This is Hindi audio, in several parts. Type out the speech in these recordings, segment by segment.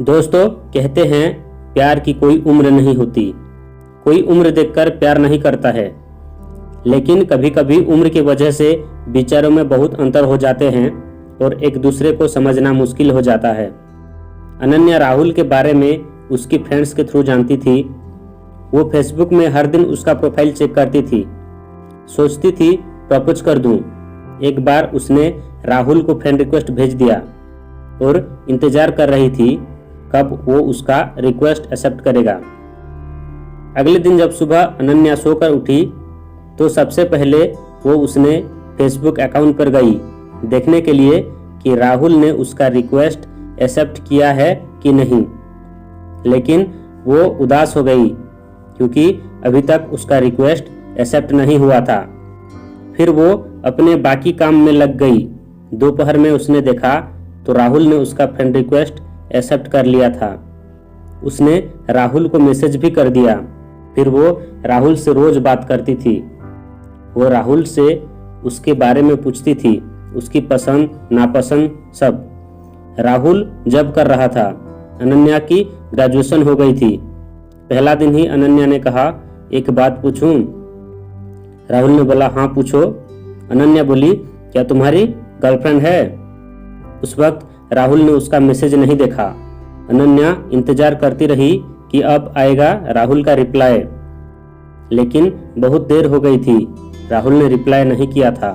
दोस्तों, कहते हैं प्यार की कोई उम्र नहीं होती। कोई उम्र देखकर प्यार नहीं करता है, लेकिन कभी कभी उम्र की वजह से विचारों में बहुत अंतर हो जाते हैं और एक दूसरे को समझना मुश्किल हो जाता है। अनन्या राहुल के बारे में उसकी फ्रेंड्स के थ्रू जानती थी। वो फेसबुक में हर दिन उसका प्रोफाइल चेक करती थी, सोचती थी प्रपोज कर दूं। एक बार उसने राहुल को फ्रेंड रिक्वेस्ट भेज दिया और इंतजार कर रही थी कब वो उसका रिक्वेस्ट एक्सेप्ट करेगा। अगले दिन जब सुबह अनन्या सोकर उठी तो सबसे पहले वो उसने फेसबुक अकाउंट पर गई देखने के लिए कि राहुल ने उसका रिक्वेस्ट एक्सेप्ट किया है कि नहीं, लेकिन वो उदास हो गई क्योंकि अभी तक उसका रिक्वेस्ट एक्सेप्ट नहीं हुआ था। फिर वो अपने बाकी काम में लग गई। दोपहर में उसने देखा तो राहुल ने उसका फ्रेंड रिक्वेस्ट एक्सेप्ट कर लिया था। उसने राहुल को मैसेज भी कर दिया। फिर वो राहुल से रोज बात करती थी। वो राहुल से उसके बारे में पूछती थी, उसकी पसंद नापसंद सब। राहुल जब कर रहा था, अनन्या की ग्रेजुएशन हो गई थी। पहला दिन ही अनन्या ने कहा, एक बात पूछूं? राहुल ने बोला, हाँ पूछो। अनन्या बोली, क्या तुम्हारी गर्लफ्रेंड है? उस वक्त राहुल ने उसका मैसेज नहीं देखा। अनन्या इंतजार करती रही कि अब आएगा राहुल का रिप्लाई, लेकिन बहुत देर हो गई थी। राहुल ने रिप्लाई नहीं किया था।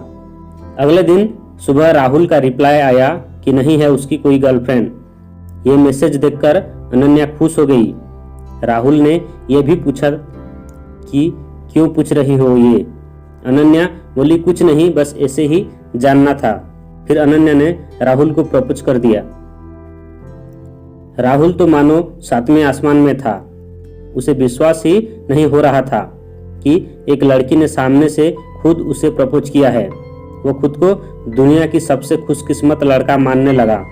अगले दिन सुबह राहुल का रिप्लाई आया कि नहीं है उसकी कोई गर्लफ्रेंड। ये मैसेज देखकर अनन्या खुश हो गई। राहुल ने यह भी पूछा कि क्यों पूछ रही हो ये? अनन्या बोली, कुछ नहीं, बस ऐसे ही जानना था। फिर अनन्या ने राहुल को प्रपोज कर दिया। राहुल तो मानो सातवें आसमान में था। उसे विश्वास ही नहीं हो रहा था कि एक लड़की ने सामने से खुद उसे प्रपोज किया है। वो खुद को दुनिया की सबसे खुशकिस्मत लड़का मानने लगा।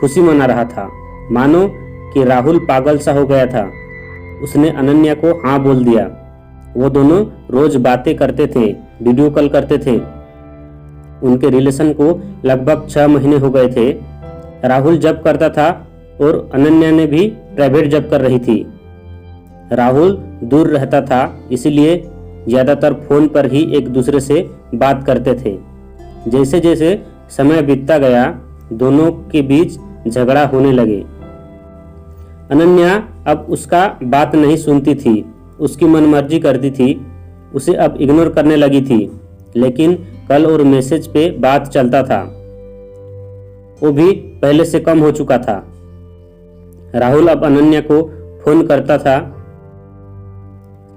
खुशी मना रहा था, मानो कि राहुल पागल सा हो गया था। उसने अनन्या को हाँ बोल दिया। वो दोनों रोज बातें करते थे, वीडियो कॉल करते थे। उनके रिलेशन को लगभग 6 महीने हो गए थे। राहुल जॉब करता था और अनन्या ने भी प्राइवेट जॉब कर रही थी। राहुल दूर रहता था, इसलिए ज्यादातर फोन पर ही एक दूसरे से बात करते थे। जैसे जैसे समय बीतता गया, दोनों के बीच झगड़ा होने लगे। अनन्या अब उसका बात नहीं सुनती थी, उसकी मनमर्जी करती थी। उसे अब इग्नोर करने लगी थी, लेकिन कल और मैसेज पे बात चलता था। वो भी पहले से कम हो चुका था। राहुल अब अनन्या को फोन करता था,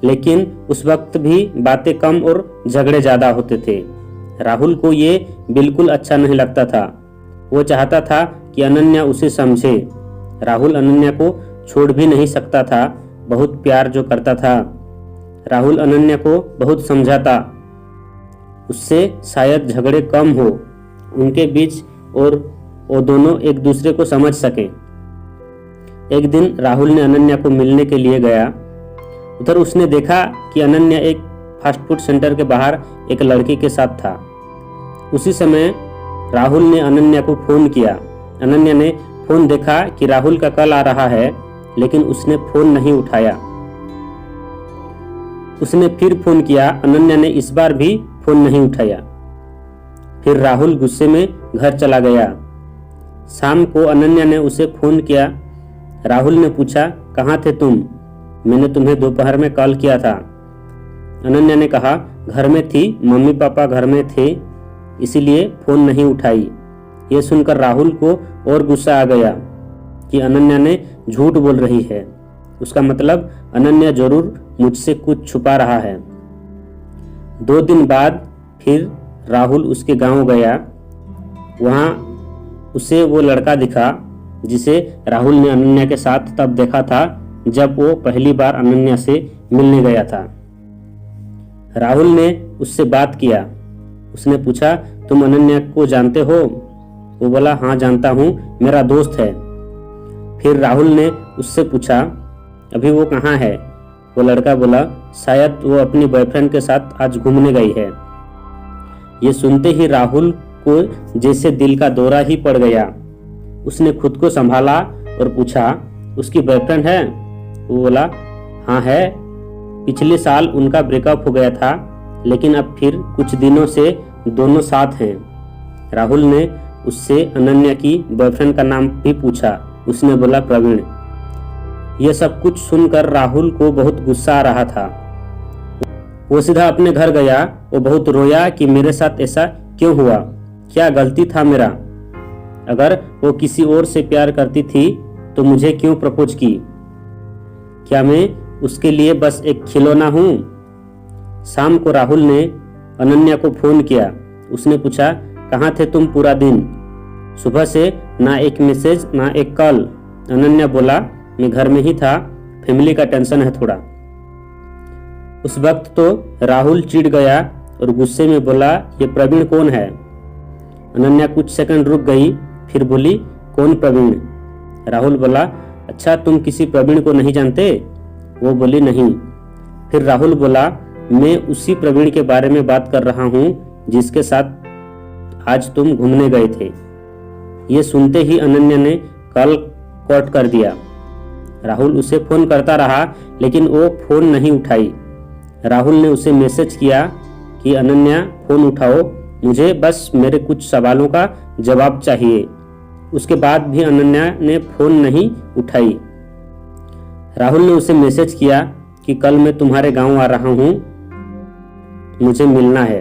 लेकिन उस वक्त भी बातें कम और झगड़े ज्यादा होते थे। राहुल को ये बिल्कुल अच्छा नहीं लगता था। वो चाहता था कि अनन्या उसे समझे। राहुल अनन्या को छोड़ भी नहीं सकता था, बहुत प्यार जो करता था। राहुल अनन्या को बहुत समझाता, उससे शायद झगड़े कम हो उनके बीच और वो दोनों एक दूसरे को समझ सके। एक दिन राहुल ने अनन्या को मिलने के लिए गया। उधर उसने देखा कि अनन्या एक फास्ट फूड सेंटर के बाहर एक लड़की के साथ था। उसी समय राहुल ने अनन्या को फोन किया। अनन्या ने फोन देखा कि राहुल का कॉल आ रहा है, लेकिन उसने फोन नहीं उठाया। उसने फिर फोन किया। अनन्या ने इस बार भी फोन नहीं उठाया। फिर राहुल गुस्से में घर चला गया। शाम को अनन्या ने उसे फोन किया। राहुल ने पूछा, कहाँ थे तुम? मैंने तुम्हें दोपहर में कॉल किया था। अनन्या ने कहा, घर में थी, मम्मी पापा घर में थे, इसीलिए फोन नहीं उठाई। ये सुनकर राहुल को और गुस्सा आ गया कि अनन्या ने झूठ बोल रही है। उसका मतलब अनन्या जरूर मुझसे कुछ छुपा रहा है। 2 दिन बाद फिर राहुल उसके गांव गया। वहां उसे वो लड़का दिखा जिसे राहुल ने अनन्या के साथ तब देखा था जब वो पहली बार अनन्या से मिलने गया था। राहुल ने उससे बात किया। उसने पूछा, तुम अनन्या को जानते हो? वो बोला, हाँ जानता हूँ, मेरा दोस्त है। फिर राहुल ने उससे पूछा, अभी वो कहाँ है? वो लड़का बोला, शायद वो अपनी बॉयफ्रेंड के साथ आज घूमने गई है। ये सुनते ही राहुल को जैसे दिल का दौरा ही पड़ गया। उसने खुद को संभाला और पूछा, उसकी बॉयफ्रेंड है? वो बोला हाँ है, पिछले साल उनका ब्रेकअप हो गया था, लेकिन अब फिर कुछ दिनों से दोनों साथ हैं। राहुल ने उससे अनन्या की बॉयफ्रेंड का नाम भी पूछा। उसने बोला प्रवीण। यह सब कुछ सुनकर राहुल को बहुत गुस्सा आ रहा था। वो सीधा अपने घर गया। वो बहुत रोया कि मेरे साथ ऐसा क्यों हुआ, क्या गलती था मेरा? अगर वो किसी और से प्यार करती थी तो मुझे क्यों प्रपोज की? क्या मैं उसके लिए बस एक खिलौना हूँ? शाम को राहुल ने अनन्या को फोन किया। उसने पूछा कहाँ थे तुम पूरा दिन? सुबह से ना एक मैसेज ना एक कॉल। अनन्या बोला मैं घर में ही था, फैमिली का टेंशन है थोड़ा। उस वक्त तो राहुल चिढ़ गया और गुस्से में बोला ये प्रवीण कौन है? अनन्या कुछ सेकंड रुक गई, फिर बोली कौन प्रवीण? राहुल बोला अच्छा तुम किसी प्रवीण को नहीं जानते? वो बोली नहीं। फिर राहुल बोला मैं उसी प्रवीण के बारे में बात कर रहा हूँ जिसके साथ आज तुम घूमने गए थे। ये सुनते ही अनन्या ने कॉल कट कर दिया। राहुल उसे फोन करता रहा लेकिन वो फोन नहीं उठाई। राहुल ने उसे मैसेज किया कि अनन्या फोन उठाओ, मुझे बस मेरे कुछ सवालों का जवाब चाहिए। उसके बाद भी अनन्या ने फोन नहीं उठाई। राहुल ने उसे मैसेज किया कि कल मैं तुम्हारे गांव आ रहा हूं, मुझे मिलना है।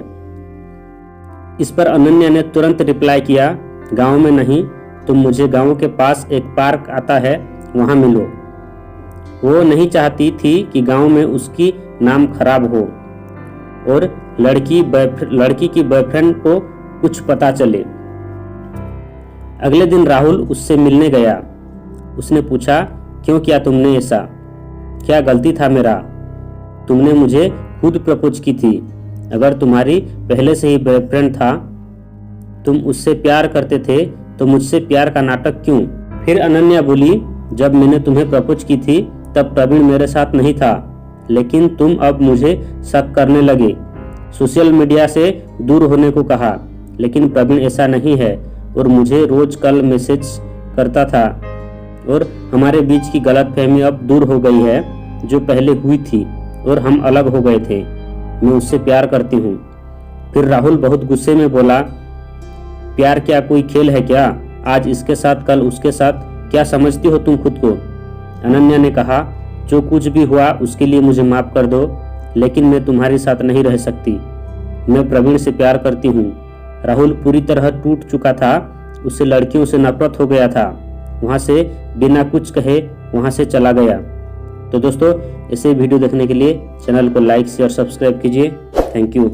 इस पर अनन्या ने तुरंत रिप्लाई किया गांव में नहीं, तुम मुझे गांव के पास एक पार्क आता है वहां मिलो। वो नहीं चाहती थी कि गांव में उसकी नाम खराब हो और लड़की की बॉयफ्रेंड को कुछ पता चले। अगले दिन राहुल उससे मिलने गया। उसने पूछा क्यों किया तुमने ऐसा, क्या गलती था मेरा? तुमने मुझे खुद प्रपोज की थी। अगर तुम्हारी पहले से ही बॉयफ्रेंड था, तुम उससे प्यार करते थे तो मुझसे प्यार का नाटक क्यों? फिर अनन्या बोली जब मैंने तुम्हें प्रपोज की थी तब प्रवीण मेरे साथ नहीं था, लेकिन तुम अब मुझे शक करने लगे। सोशल मीडिया से दूर होने को कहा, लेकिन प्रवीण ऐसा नहीं है और मुझे रोज कल मैसेज करता था और हमारे बीच की गलतफहमी अब दूर हो गई है जो पहले हुई थी और हम अलग हो गए थे। मैं उससे प्यार करती हूँ। फिर राहुल बहुत गुस्से में बोला प्यार क्या कोई खेल है क्या? आज इसके साथ कल उसके साथ, क्या समझती हो तुम खुद को? अनन्या ने कहा जो कुछ भी हुआ उसके लिए मुझे माफ कर दो, लेकिन मैं तुम्हारे साथ नहीं रह सकती। मैं प्रवीण से प्यार करती हूँ। राहुल पूरी तरह टूट चुका था। उसे लड़कियों से नफरत हो गया था। वहाँ से बिना कुछ कहे वहाँ से चला गया। तो दोस्तों ऐसे वीडियो देखने के लिए चैनल को लाइक शेयर सब्सक्राइब कीजिए। Thank you.